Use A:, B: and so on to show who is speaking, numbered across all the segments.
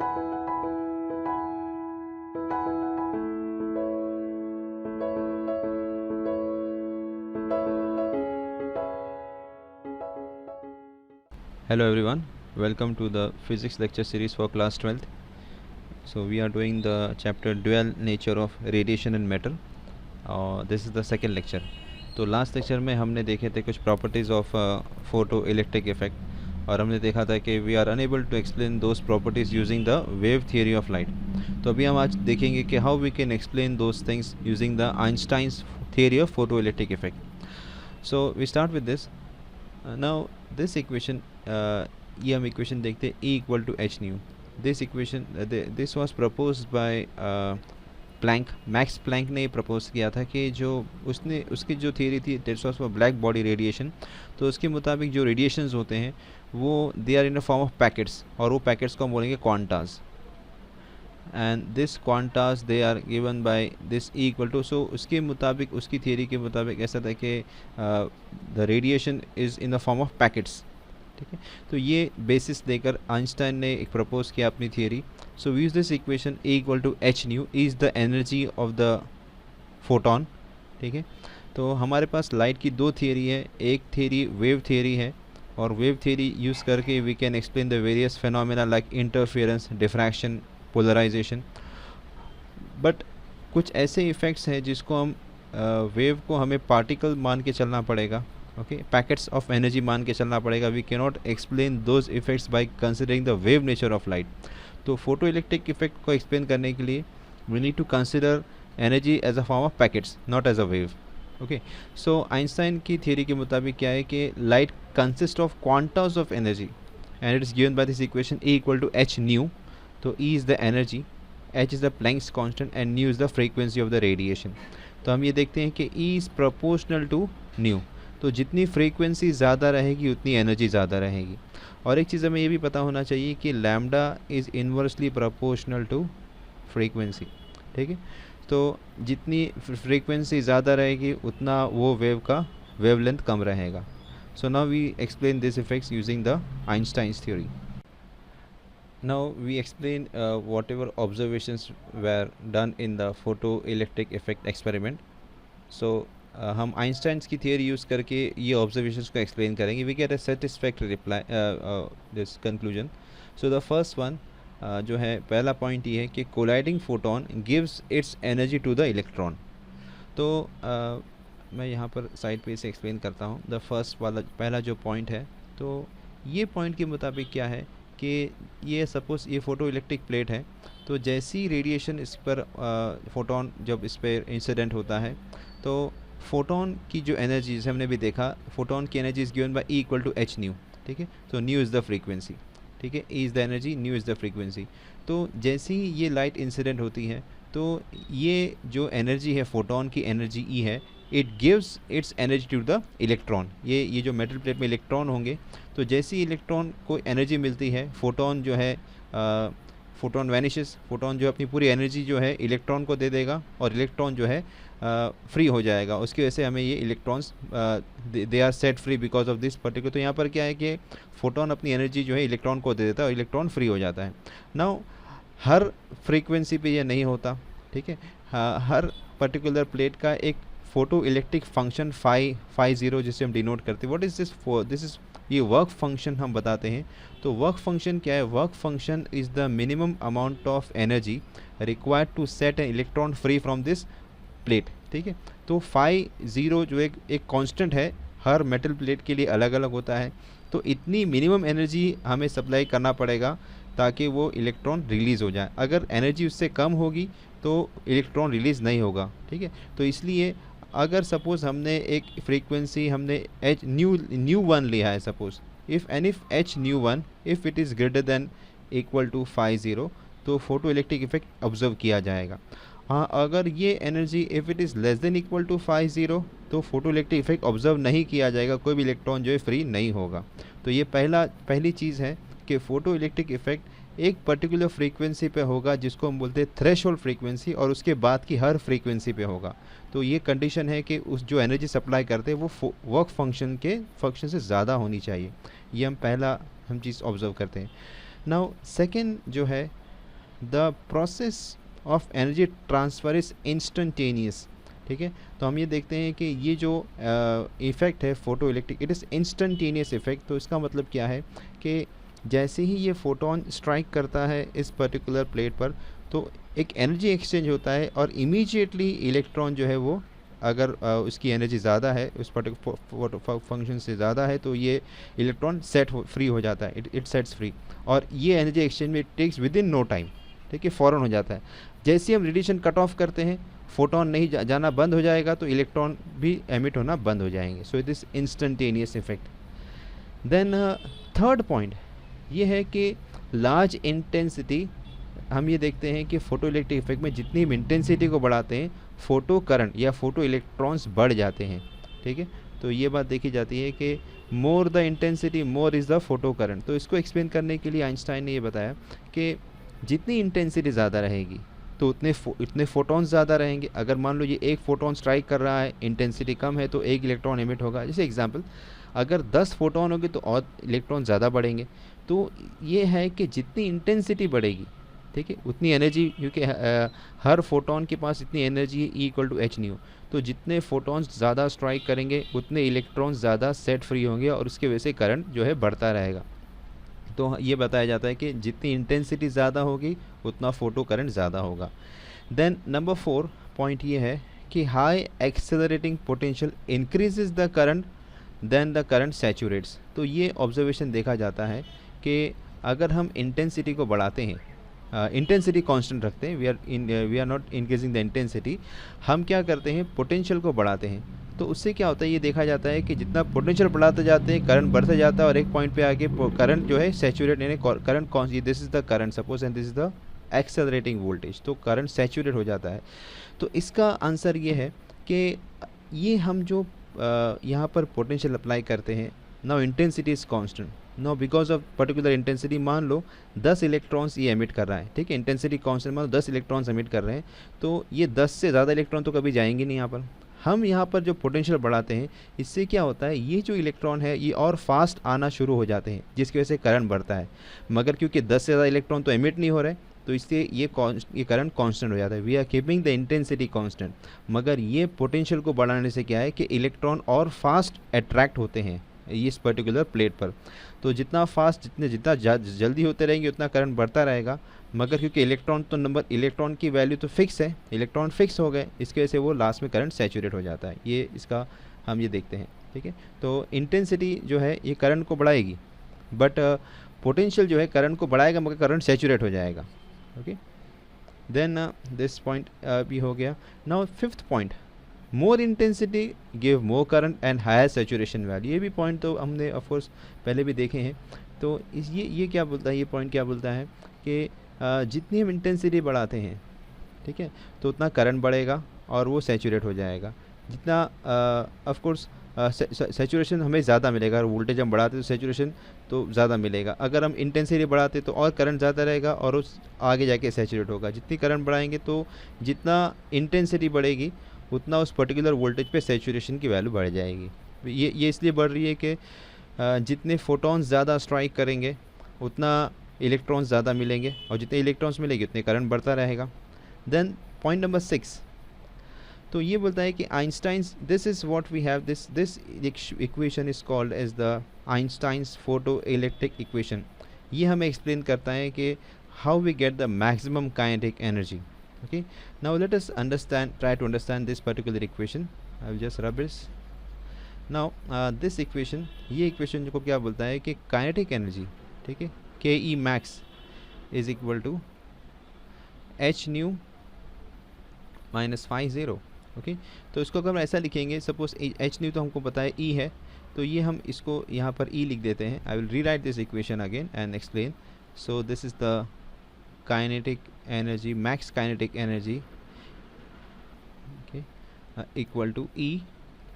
A: Hello everyone, welcome to the physics lecture series for class 12th. So we are doing the chapter dual nature of radiation and matter. This is the second lecture. तो last lecture में हमने देखे थे कुछ properties of photo electric effect और हमने देखा था कि we are unable to explain those properties using the wave theory of light. तो अभी हम आज देखेंगे कि how we can explain those things using the Einstein's theory of photo electric effect. So we start with this. Now this equation, ये हम equation देखते हैं E equal to h nu. This equation this was proposed by Planck. Max Planck ने propose किया था कि जो उसकी जो थियरी थी that was for black body radiation. तो उसके मुताबिक जो रेडिएशंस होते हैं वो they are in a form of packets, और वो पैकेट्स को हम बोलेंगे quantas. And this quantas they are given by this E equal to. सो उसके मुताबिक, उसकी थियरी के मुताबिक ऐसा था कि the radiation is in the form of packets. ठीक है, तो ये बेसिस देकर आइंस्टाइन ने एक प्रपोज किया अपनी theory. So we use this equation E equal to h nu is the energy of the photon. ठीक है, तो हमारे पास लाइट की दो थियरी है. एक थियरी वेव थियरी है, और वेव थियरी यूज़ करके we can explain the various phenomena like interference, diffraction, polarisation. But कुछ ऐसे इफ़ेक्ट्स हैं जिसको हम वेव को हमें पार्टिकल मान के चलना पड़ेगा. ओके, पैकेट्स ऑफ एनर्जी मान के चलना पड़ेगा. We can not explain those effects by considering the wave nature of light. तो फोटो इलेक्ट्रिक इफेक्ट को एक्सप्लेन करने के लिए we need to consider energy as a form of packets, not as a wave. Okay, so Einstein की theory के मुताबिक क्या है कि light consist of quantas of energy, and it is given by this equation E equal to h nu. तो E is the energy, H is the Planck's constant, and nu is the frequency of the radiation. तो हम ये देखते हैं कि E is proportional to nu. तो जितनी frequency ज़्यादा रहेगी उतनी एनर्जी ज़्यादा रहेगी. और एक चीज़ हमें ये भी पता होना चाहिए कि lambda is inversely proportional to frequency. ठीक है, तो जितनी फ्रीक्वेंसी ज़्यादा रहेगी उतना वो वेव का वेवलेंथ कम रहेगा. So now we explain this effects using the Einstein's theory. Now we explain whatever observations were done in the photoelectric effect experiment. So हम आइंस्टाइन्स की थियरी यूज़ करके ये ऑब्जर्वेशंस को एक्सप्लेन करेंगे. We get a satisfactory reply this conclusion. So the first one जो है, पहला point ये है कि colliding photon gives its energy to the electron. तो मैं यहाँ पर साइड पे इसे एक्सप्लेन करता हूँ. द फर्स्ट वाला पहला जो पॉइंट है, तो ये पॉइंट के मुताबिक क्या है कि ये सपोज़ ये फ़ोटो इलेक्ट्रिक प्लेट है. तो जैसी रेडिएशन इस पर फोटोन जब इस पर इंसिडेंट होता है, तो फोटोन की जो एनर्जी, जैसे हमने भी देखा, फोटोन की energy is given by E equal to h nu. ठीक है, तो न्यू इज़ द फ्रीक्वेंसी. ठीक है, E is the energy, new is the frequency. तो जैसे ही ये लाइट इंसिडेंट होती है, तो ये जो एनर्जी है, फोटोन की एनर्जी E है, it gives its energy to the electron. ये जो मेटल प्लेट में इलेक्ट्रॉन होंगे, तो जैसे ही इलेक्ट्रॉन को एनर्जी मिलती है, फोटोन जो है फोटोन वैनिशेस. फोटोन जो अपनी पूरी एनर्जी जो है इलेक्ट्रॉन को दे देगा, और इलेक्ट्रॉन जो है फ्री हो जाएगा. उसकी वजह से हमें ये electrons they are set free because of this particular. तो यहाँ पर क्या है कि फोटोन अपनी एनर्जी जो है इलेक्ट्रॉन को दे देता है और इलेक्ट्रॉन फ्री हो जाता है. नाउ हर फ्रीक्वेंसी पे ये नहीं होता. ठीक है, हर पर्टिकुलर प्लेट का एक photo electric function phi zero जिसे हम डिनोट करते हैं. What is this for? This is ये वर्क फंक्शन हम बताते हैं. तो वर्क फंक्शन क्या है? Work function is the minimum amount of energy required to set an electron free from this plate. ठीक है, तो फाई ज़ीरो जो एक कांस्टेंट है, हर मेटल प्लेट के लिए अलग अलग होता है. तो इतनी मिनिमम एनर्जी हमें सप्लाई करना पड़ेगा ताकि वो इलेक्ट्रॉन रिलीज़ हो जाए. अगर एनर्जी उससे कम होगी तो इलेक्ट्रॉन रिलीज़ नहीं होगा. ठीक है, तो इसलिए अगर सपोज़ हमने एक फ्रीक्वेंसी हमने एच न्यू वन लिया है, suppose if h nu one if it is greater than equal to phi zero, तो फोटो इलेक्ट्रिक इफेक्ट ऑब्जर्व किया जाएगा. हाँ, अगर ये एनर्जी if it is less than equal to phi zero, तो फोटो इलेक्ट्रिक इफेक्ट ऑब्जर्व नहीं किया जाएगा, कोई भी इलेक्ट्रॉन जो है फ्री नहीं होगा. तो ये पहली चीज़ है कि फ़ोटो इलेक्ट्रिक इफेक्ट एक पर्टिकुलर फ्रीक्वेंसी पे होगा जिसको हम बोलते हैं थ्रेशोल्ड फ्रीक्वेंसी, और उसके बाद की हर फ्रीक्वेंसी पे होगा. तो ये कंडीशन है कि उस जो एनर्जी सप्लाई करते हैं वो वर्क फंक्शन से ज़्यादा होनी चाहिए. ये हम चीज़ ऑब्ज़र्व करते हैं. नाउ सेकेंड जो है the process of energy transfer is instantaneous. ठीक है, तो हम ये देखते हैं कि ये जो इफ़ेक्ट है photo electric, it is instantaneous effect. तो इसका मतलब क्या है कि जैसे ही ये फोटोन स्ट्राइक करता है इस पर्टिकुलर प्लेट पर, तो एक एनर्जी एक्सचेंज होता है और इमीडिएटली इलेक्ट्रॉन जो है वो, अगर उसकी एनर्जी ज़्यादा है, उस पर्टिकुलर फंक्शन से ज़्यादा है, तो ये इलेक्ट्रॉन फ्री हो जाता है, इट सेट्स फ्री। और ये एनर्जी एक्सचेंज में takes within no time. ठीक है, फ़ौरन हो जाता है। जैसे हम रेडिएशन कट ऑफ करते हैं, फोटोन नहीं जाना बंद हो जाएगा, तो इलेक्ट्रॉन भी एमिट होना बंद हो जाएंगे। So it is instantaneous effect. Then third point ये है कि लार्ज इंटेंसिटी, हम ये देखते हैं कि फोटो इलेक्ट्रिक इफेक्ट में जितनी हम इंटेंसिटी को बढ़ाते हैं, फोटो करंट या फोटो इलेक्ट्रॉन्स बढ़ जाते हैं। ठीक है, तो ये बात देखी जाती है कि more the intensity more is the photo current. तो इसको एक्सप्लेन करने के लिए आइंस्टाइन ने ये बताया कि जितनी इंटेंसिटी ज़्यादा रहेगी तो इतने फोटॉन्स ज़्यादा रहेंगे। अगर मान लो ये एक फोटोन स्ट्राइक कर रहा है, इंटेंसिटी कम है, तो एक इलेक्ट्रॉन एमिट होगा। जैसे एग्जांपल, अगर 10 फोटोन होंगे तो और इलेक्ट्रॉन ज़्यादा बढ़ेंगे। तो ये है कि जितनी इंटेंसिटी बढ़ेगी, ठीक है, उतनी एनर्जी, क्योंकि हर फोटोन के पास इतनी एनर्जी है, E=H²। तो जितने फोटॉन्स ज़्यादा स्ट्राइक करेंगे उतने इलेक्ट्रॉन्स ज़्यादा सेट फ्री होंगे और उसकी वजह से करंट जो है बढ़ता रहेगा। तो ये बताया जाता है कि जितनी इंटेंसिटी ज़्यादा होगी उतना फोटो करंट ज़्यादा होगा। देन नंबर 4 पॉइंट ये है कि high accelerating potential increases the current then the current saturates. तो ये ऑब्जर्वेशन देखा जाता है कि अगर हम इंटेंसिटी को बढ़ाते हैं, इंटेंसिटी कांस्टेंट रखते हैं, we are not increasing the intensity, हम क्या करते हैं, पोटेंशियल को बढ़ाते हैं। तो उससे क्या होता है, ये देखा जाता है कि जितना पोटेंशियल बढ़ाते जाते हैं करंट बढ़ता जाता है और एक पॉइंट पे आके करंट जो है सैचुरेट, यानी current this is the current suppose and this is the accelerating voltage, तो करंट सैचुरेट हो जाता है। तो इसका आंसर ये है कि ये हम जो यहाँ पर पोटेंशियल अप्लाई करते हैं, now intensity is constant, no because of particular intensity, मान लो 10 इलेक्ट्रॉन्स ये एमिट कर रहा है। ठीक है, इंटेंसिटी कांस्टेंट, मान लो 10 इलेक्ट्रॉन्स एमिट कर रहे हैं, तो ये 10 से ज़्यादा इलेक्ट्रॉन तो कभी जाएंगे नहीं यहाँ पर। हम यहाँ पर जो पोटेंशियल बढ़ाते हैं, इससे क्या होता है, ये जो इलेक्ट्रॉन है ये और फास्ट आना शुरू हो जाते हैं, जिसकी वजह से करंट बढ़ता है। मगर क्योंकि 10 से ज़्यादा इलेक्ट्रॉन तो एमिट नहीं हो रहे, तो इससे ये करंट कांस्टेंट हो जाता है। We are keeping the intensity constant. मगर ये पोटेंशियल को बढ़ाने से क्या है कि इलेक्ट्रॉन और फास्ट अट्रैक्ट होते हैं इस पर्टिकुलर प्लेट पर। तो जितना फास्ट, जितना जल्दी होते रहेंगे उतना करंट बढ़ता रहेगा। मगर क्योंकि इलेक्ट्रॉन की वैल्यू तो फिक्स है, इलेक्ट्रॉन फिक्स हो गए, इसकी वजह से वो लास्ट में करंट सैचुरेट हो जाता है। ये इसका हम ये देखते हैं। ठीक है, तो इंटेंसिटी जो है ये करंट को बढ़ाएगी, बट पोटेंशियल जो है करंट को बढ़ाएगा मगर करंट सैचुरेट हो जाएगा। ओके, देन दिस पॉइंट भी हो गया। Now 5th point, more intensity give more current and higher saturation value. ये भी पॉइंट तो हमने ऑफकोर्स पहले भी देखे हैं। तो ये क्या बोलता है, ये पॉइंट क्या बोलता है कि जितनी हम इंटेंसिटी बढ़ाते हैं, ठीक है, तो उतना करंट बढ़ेगा और वो सैचुरेट हो जाएगा। जितना ऑफकोर्स सैचुरेशन हमें ज़्यादा मिलेगा, अगर वोल्टेज हम बढ़ाते तो सैचुरेशन तो ज़्यादा मिलेगा। अगर हम इंटेंसिटी बढ़ाते तो और करंट ज़्यादा रहेगा और उस आगे जाके सैचुरेट होगा। जितनी करंट बढ़ाएंगे तो जितना इंटेंसिटी बढ़ेगी उतना उस पर्टिकुलर वोल्टेज पे सैचुरेशन की वैल्यू बढ़ जाएगी। ये इसलिए बढ़ रही है कि जितने फोटॉन्स ज़्यादा स्ट्राइक करेंगे उतना इलेक्ट्रॉन्स ज़्यादा मिलेंगे और जितने इलेक्ट्रॉन्स मिलेंगे उतने करंट बढ़ता रहेगा। देन पॉइंट नंबर 6, तो ये बोलता है कि Einstein's, this is what we have, this equation is called as the Einstein's photo electric equation. ये हमें एक्सप्लेन करता है कि how we get the maximum kinetic energy. Okay, now let us try to understand this particular equation. I will just rub this. Now this equation, ये equation को क्या बोलता है कि kinetic energy, ठीक है, KE max is equal to h nu minus phi 0. Okay, तो इसको अगर हम ऐसा लिखेंगे, सपोज h nu तो हमको पता है E है, तो ये हम इसको यहाँ पर E लिख देते हैं. I will rewrite this equation again and explain. So this is the kinetic energy, max kinetic energy, okay, equal to E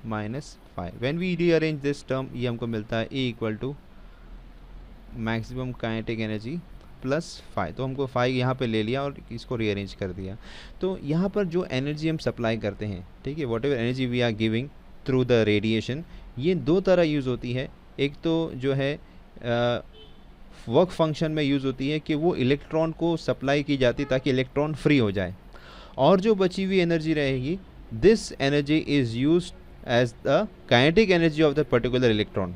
A: minus phi. When we rearrange this term, ये हमको मिलता है E equal to maximum kinetic energy plus phi. तो हमको phi यहाँ पे ले लिया और इसको रीअरेंज कर दिया. तो यहाँ पर जो एनर्जी हम सप्लाई करते हैं, ठीक है, whatever energy we are giving through the radiation, ये दो तरह यूज़ होती है. एक तो जो है वर्क फंक्शन में यूज़ होती है कि वो इलेक्ट्रॉन को सप्लाई की जाती है ताकि इलेक्ट्रॉन फ्री हो जाए, और जो बची हुई एनर्जी रहेगी, this energy is use as the kinetic energy of the particular electron.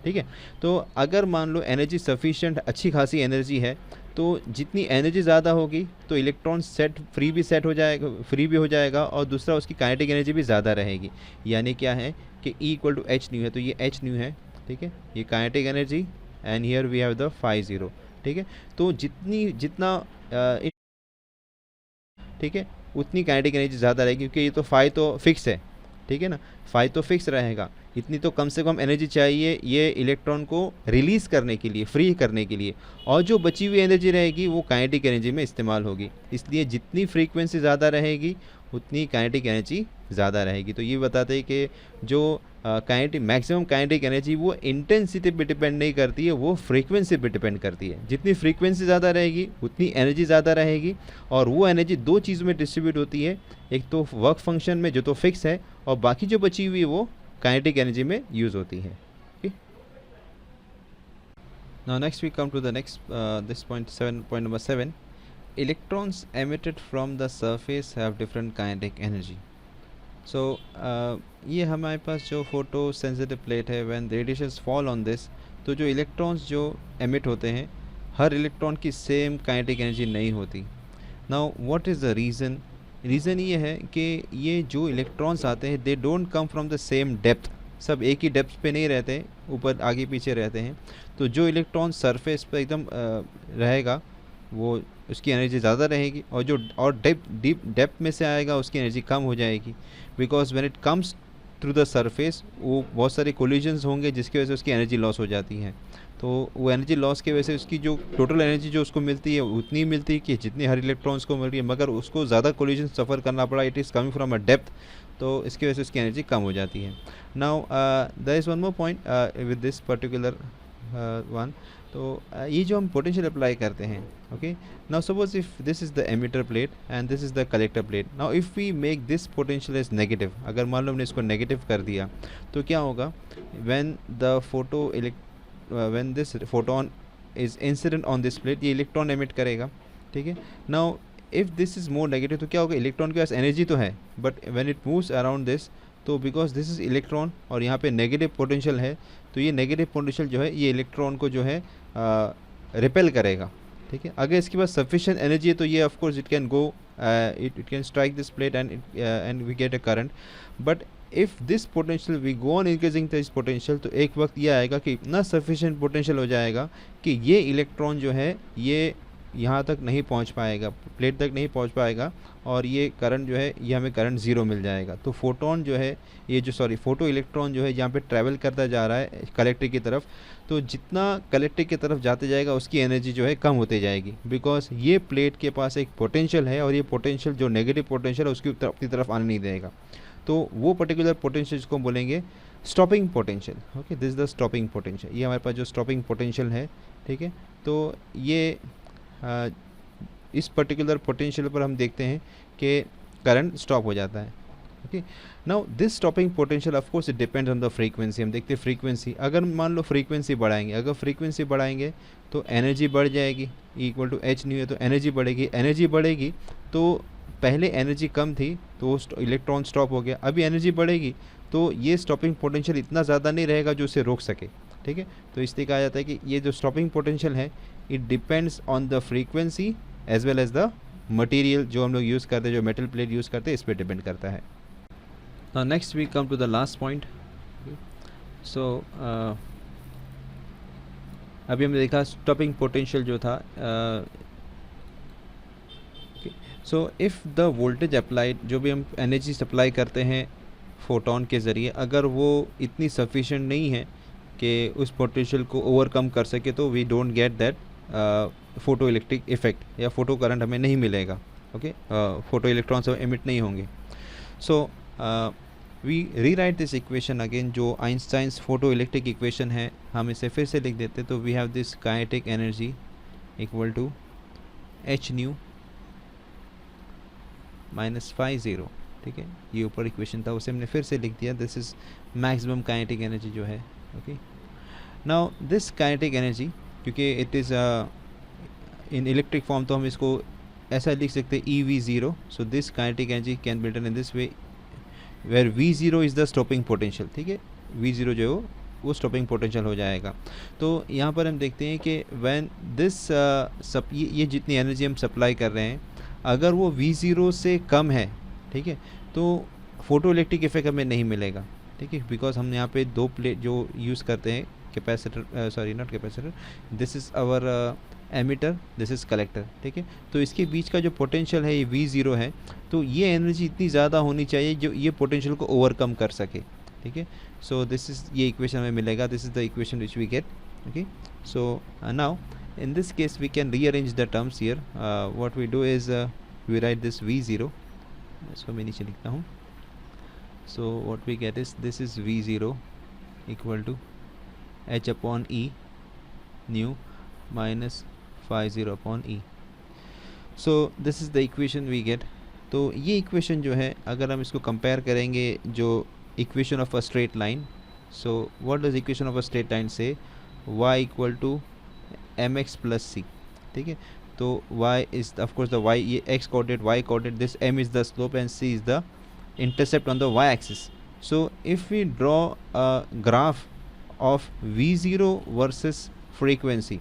A: ठीक है, तो अगर मान लो एनर्जी सफिशिएंट, अच्छी खासी एनर्जी है, तो जितनी एनर्जी ज़्यादा होगी तो इलेक्ट्रॉन सेट हो जाएगा, फ्री भी हो जाएगा, और दूसरा उसकी काइनेटिक एनर्जी भी ज़्यादा रहेगी। यानी क्या है कि E equal to h nu है, तो ये एच न्यू है। ठीक है, ये kinetic energy, and here we have the phi zero. ठीक है, तो जितना ठीक है, उतनी काइनेटिक एनर्जी ज़्यादा रहेगी, क्योंकि ये तो फाई तो फिक्स है। ठीक है ना, फाई तो फिक्स रहेगा, इतनी तो कम से कम एनर्जी चाहिए ये इलेक्ट्रॉन को रिलीज़ करने के लिए, फ्री करने के लिए, और जो बची हुई एनर्जी रहेगी वो काइनेटिक एनर्जी में इस्तेमाल होगी। इसलिए जितनी फ्रीक्वेंसी ज़्यादा रहेगी उतनी काइनेटिक एनर्जी ज़्यादा रहेगी। तो ये बताते हैं कि जो मैक्सिमम काइनेटिक एनर्जी वो इंटेंसिटी पे डिपेंड नहीं करती है, वो फ्रीक्वेंसी पे डिपेंड करती है। जितनी फ्रीक्वेंसी ज़्यादा रहेगी उतनी एनर्जी ज़्यादा रहेगी, और वो एनर्जी दो चीज़ों में डिस्ट्रीब्यूट होती है, एक तो वर्क फंक्शन में जो तो फिक्स है, और बाकी जो बची हुई है वो काइनेटिक एनर्जी में यूज़ होती है। Now next we come to the next this point number 7. Electrons emitted from the surface have different kinetic energy. So ये हमारे पास जो फोटो सेंसिटिव प्लेट है, when radiations fall on this, तो जो electrons जो एमिट होते हैं, हर इलेक्ट्रॉन की सेम काइनेटिक एनर्जी नहीं होती। Now what is the reason? Reason ये है कि ये जो इलेक्ट्रॉन्स आते हैं, they don't come from the same depth, सब एक ही डेप्थ पे नहीं रहते, ऊपर आगे पीछे रहते हैं। तो जो इलेक्ट्रॉन सरफेस पर एकदम रहेगा वो उसकी एनर्जी ज़्यादा रहेगी, और जो डीप डेप्थ में से आएगा उसकी एनर्जी कम हो जाएगी, because when it comes through the surface वो बहुत सारे कोलिजन्स होंगे जिसकी वजह से उसकी एनर्जी लॉस हो जाती है। तो वो एनर्जी लॉस की वजह से उसकी जो टोटल एनर्जी जो उसको मिलती है उतनी मिलती है कि जितनी हर इलेक्ट्रॉन्स को मिल रही है, मगर उसको ज़्यादा कोलिजन सफ़र करना पड़ा, it is coming from a depth, तो इसकी वजह से उसकी एनर्जी कम हो जाती है। Now there is one more point with this particular one. तो ये जो हम पोटेंशियल अप्लाई करते हैं, okay, now suppose if this is the emitter plate and this is the collector plate. Now if we make this potential is negative, अगर मान लो हमने इसको नेगेटिव कर दिया तो क्या होगा? When this photon is incident on this plate, ये इलेक्ट्रॉन एमिट करेगा। ठीक है, now if this is more negative तो क्या होगा? इलेक्ट्रॉन के पास एनर्जी तो है, but when it moves around this, तो बिकॉज दिस इज़ इलेक्ट्रॉन और यहाँ पे नेगेटिव पोटेंशियल है, तो ये नेगेटिव पोटेंशियल जो है ये इलेक्ट्रॉन को जो है रिपेल करेगा। ठीक है, अगर इसके पास सफिशिएंट एनर्जी है तो ये of course it can go, it can strike this plate and we get a current. But if this potential we go on increasing this potential, तो एक वक्त ये आएगा कि इतना सफिशिएंट पोटेंशियल हो जाएगा कि ये इलेक्ट्रॉन जो है ये यहाँ तक नहीं पहुँच पाएगा, प्लेट तक नहीं पहुँच पाएगा, और ये करंट जो है ये हमें करंट ज़ीरो मिल जाएगा। तो फोटोन जो है फोटो इलेक्ट्रॉन जो है यहाँ पे ट्रैवल करता जा रहा है कलेक्टर की तरफ, तो जितना कलेक्टर की तरफ जाते जाएगा उसकी एनर्जी जो है कम होती जाएगी, बिकॉज ये प्लेट के पास एक पोटेंशियल है, और ये पोटेंशियल जो नेगेटिव पोटेंशियल है उसकी अपनी तरफ आने नहीं देगा। तो वो पर्टिकुलर पोटेंशियल जिसको बोलेंगे stopping potential. Okay, this is the stopping potential, ये हमारे पास जो स्टॉपिंग पोटेंशियल है। ठीक है, तो ये इस पर्टिकुलर पोटेंशियल पर हम देखते हैं कि करंट स्टॉप हो जाता है। Okay, now this stopping potential of course it depends on the frequency. हम देखते हैं फ्रीक्वेंसी, अगर मान लो फ्रीक्वेंसी बढ़ाएंगे, अगर फ्रीक्वेंसी बढ़ाएंगे तो एनर्जी बढ़ जाएगी, इक्वल टू एच न्यू है, तो एनर्जी बढ़ेगी। एनर्जी बढ़ेगी तो पहले एनर्जी कम थी तो इलेक्ट्रॉन स्टॉप हो गया, अभी एनर्जी बढ़ेगी तो ये स्टॉपिंग पोटेंशियल इतना ज़्यादा नहीं रहेगा जो उसे रोक सके। ठीक है, तो इसलिए कहा जाता है कि ये जो स्टॉपिंग पोटेंशियल है it depends on the frequency as well as the material जो हम लोग यूज़ करते हैं, जो मेटल प्लेट यूज़ करते हैं, इस पर डिपेंड करता है। Now next we come to the last point. So अभी हमने देखा स्टॉपिंग पोटेंशियल जो था। So if the voltage applied, जो भी हम एनर्जी सप्लाई करते हैं फोटोन के ज़रिए, अगर वो इतनी सफिशिएंट नहीं है कि उस पोटेंशियल को ओवरकम कर सके, तो we don't get that photo electric effect या फोटो करंट हमें नहीं मिलेगा। ओके, फोटो इलेक्ट्रॉन्स एमिट नहीं होंगे। So we rewrite this equation again, जो आइंस्टाइंस फोटो इलेक्ट्रिक इक्वेशन है, हम इसे फिर से लिख देते। तो we have this kinetic energy equal to h nu minus phi zero. ठीक है, ये ऊपर इक्वेशन था उसे हमने फिर से लिख दिया। This is maximum kinetic energy जो है। Okay, now this kinetic energy क्योंकि it is in electric form, तो हम इसको ऐसा लिख सकते हैं EV0. So this kinetic energy can be written in this way, where V0 is the stopping potential. ठीक है, V0 जो है वो स्टॉपिंग पोटेंशियल हो जाएगा. तो यहाँ पर हम देखते हैं कि व्हेन दिस ये जितनी एनर्जी हम सप्लाई कर रहे हैं, अगर वो V0 से कम है, ठीक है, तो फोटो इलेक्ट्रिक इफेक्ट हमें नहीं मिलेगा. ठीक है, बिकॉज हम यहाँ पे दो प्लेट जो यूज़ करते हैं, capacitor, sorry not capacitor, this is our emitter, this is collector. ठीक है, तो इसके बीच का जो पोटेंशियल है ये V0 है. तो ये एनर्जी इतनी ज़्यादा होनी चाहिए जो ये पोटेंशियल को ओवरकम कर सके. ठीक है, सो दिस इज़, ये इक्वेशन हमें मिलेगा. This is the equation which we get. Okay, so now in this case we can rearrange the terms here. What we do is we write this V0. इसको मैं नीचे लिखता हूँ. So what we get is this is V0 equal to H upon E nu minus phi 0 upon E. So this is the equation we get. तो ये equation जो है, अगर हम इसको कंपेयर करेंगे जो equation of a straight line, so what does equation of a straight line से, y equal to mx plus c. ठीक है, तो y is of course the y, ये x coordinate, y coordinate, this m is the slope and c is the intercept on the y-axis. So if we draw a graph of V0 versus frequency,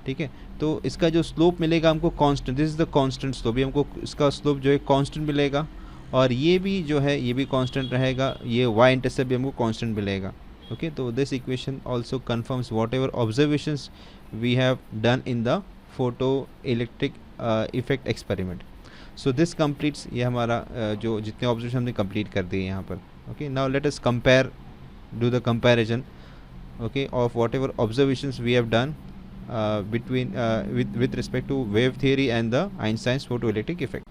A: ठीक है, तो इसका जो slope मिलेगा हमको constant, this is the constant slope, ये हमको इसका स्लोप जो है कांस्टेंट मिलेगा, और ये भी जो है ये भी कांस्टेंट रहेगा, ये y इंटरसेप्ट भी हमको कांस्टेंट मिलेगा. ओके, तो this equation also confirms whatever observations we have done in the photo electric effect experiment. So this completes, ये हमारा जो जितने ऑब्जर्वेशन हमने कंप्लीट कर दिए यहाँ पर. Okay, now let us compare, do the comparison, okay, of whatever observations we have done between with respect to wave theory and the Einstein's photoelectric effect.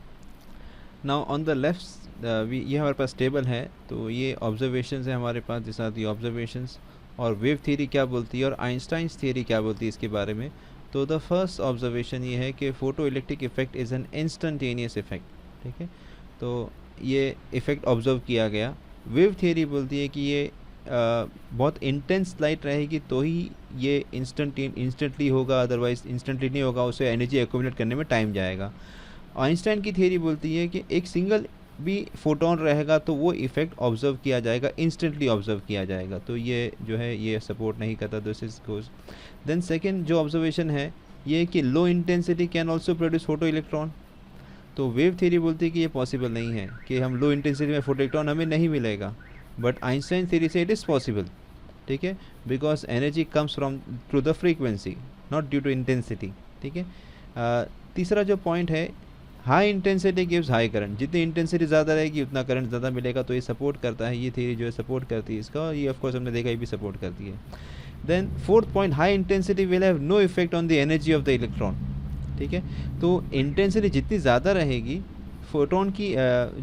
A: Now on the left ये हमारे पास table है, तो ये observations है हमारे पास, जिस साथ ये ऑब्जर्वेशंस और वेव थ्योरी क्या बोलती है और आइंस्टाइंस थ्योरी क्या बोलती है इसके बारे में. तो द फर्स्ट ऑब्जर्वेशन ये है कि photo electric effect is an instantaneous effect. ठीक है, तो ये इफ़ेक्ट ऑब्जर्व किया गया. वेव थियरी बोलती है कि ये बहुत इंटेंस लाइट रहेगी तो ही ये इंस्टेंटली होगा, अदरवाइज इंस्टेंटली नहीं होगा, उसे एनर्जी एक्यूमुलेट करने में टाइम जाएगा. आइंस्टाइन की थियरी बोलती है कि एक सिंगल भी फोटोन रहेगा तो वो इफ़ेक्ट ऑब्जर्व किया जाएगा, इंस्टेंटली ऑब्जर्व किया जाएगा. तो ये जो है ये सपोर्ट नहीं करता, this is goes. Then second जो ऑब्जर्वेशन है ये कि low intensity can also produce photo electron. तो वेव थ्योरी बोलती है कि ये पॉसिबल नहीं है, कि हम लो इंटेंसिटी में फोटो इलेक्ट्रॉन हमें नहीं मिलेगा. बट आइंस्टाइन थ्योरी से इट इज़ पॉसिबल. ठीक है, because energy comes from through the frequency, not due to intensity. ठीक है, तीसरा जो पॉइंट है, high intensity gives high current, जितनी इंटेंसिटी ज़्यादा रहेगी उतना करंट ज़्यादा मिलेगा. तो ये सपोर्ट करता है, ये थ्योरी जो है सपोर्ट करती है इसका, और ये ऑफकोर्स हमने देखा ये भी सपोर्ट करती है. Then fourth point, high intensity will have no effect on the energy of the electron. ठीक है, तो इंटेंसिटी जितनी ज़्यादा रहेगी, फोटोन की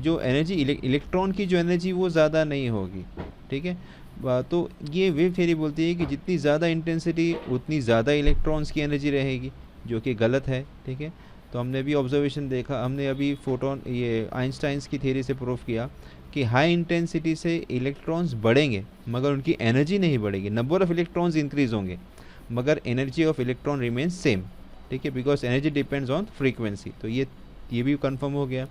A: जो एनर्जी, इलेक्ट्रॉन की जो एनर्जी वो ज़्यादा नहीं होगी. ठीक है, तो ये वेव थ्योरी बोलती है कि जितनी ज़्यादा इंटेंसिटी उतनी ज़्यादा इलेक्ट्रॉन्स की एनर्जी रहेगी, जो कि गलत है. ठीक है, तो हमने अभी ऑब्जर्वेशन देखा, हमने अभी फोटोन ये आइंस्टाइंस की थ्योरी से प्रूफ किया कि हाई इंटेंसिटी से इलेक्ट्रॉन्स बढ़ेंगे मगर उनकी एनर्जी नहीं बढ़ेगी. नंबर ऑफ़ इलेक्ट्रॉन्स इंक्रीज होंगे मगर energy of electron remains same. ठीक है, because energy depends on frequency. तो ये भी कंफर्म हो गया.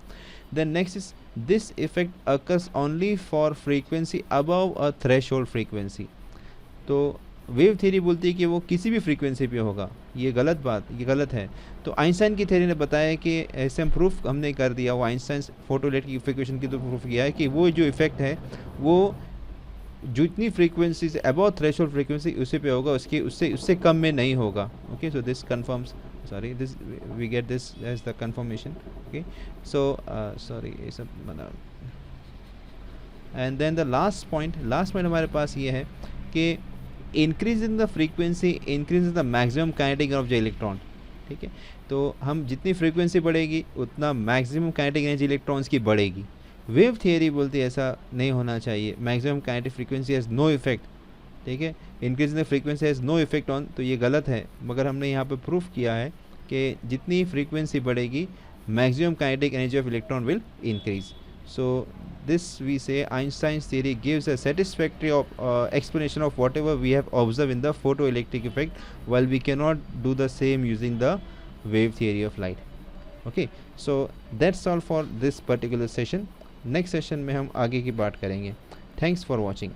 A: Then next is this effect occurs only for frequency above a threshold frequency. तो वेव थ्योरी बोलती है कि वो किसी भी फ्रीक्वेंसी पे होगा. ये गलत है. तो आइंस्टाइन की थ्योरी ने बताया कि ऐसे हम प्रूफ हमने कर दिया, वो आइंस्टाइन फोटो इलेक्ट्रिक इक्वेशन की तो प्रूफ किया है कि वो जो इफेक्ट है वो जितनी फ्रीक्वेंसी से अबव थ्रेशोल्ड फ्रीक्वेंसी उसी पे होगा, उससे कम में नहीं होगा. Okay, so this confirms, sorry, this we get this as the confirmation. Okay, so sorry, ये सब बना. And then the last point हमारे पास ये है कि increase in the frequency increases the maximum kinetic of the electron. ठीक है, तो हम जितनी फ्रीक्वेंसी बढ़ेगी उतना मैक्सिमम काइनेटिक एनर्जी इलेक्ट्रॉन्स की बढ़ेगी. वेव थियरी बोलती है ऐसा नहीं होना चाहिए, maximum kinetic frequency has no effect. ठीक है, increase in the frequency has no effect on, तो ये गलत है. मगर हमने यहाँ पे प्रूफ किया है कि जितनी फ्रीक्वेंसी बढ़ेगी maximum kinetic energy of electron will increase. So this we say Einstein's theory gives a satisfactory explanation of whatever we have observed in the photoelectric effect, while we cannot do the same using the wave theory of light. Okay, so that's all for this particular session. Next session में हम आगे की बात करेंगे. Thanks for watching.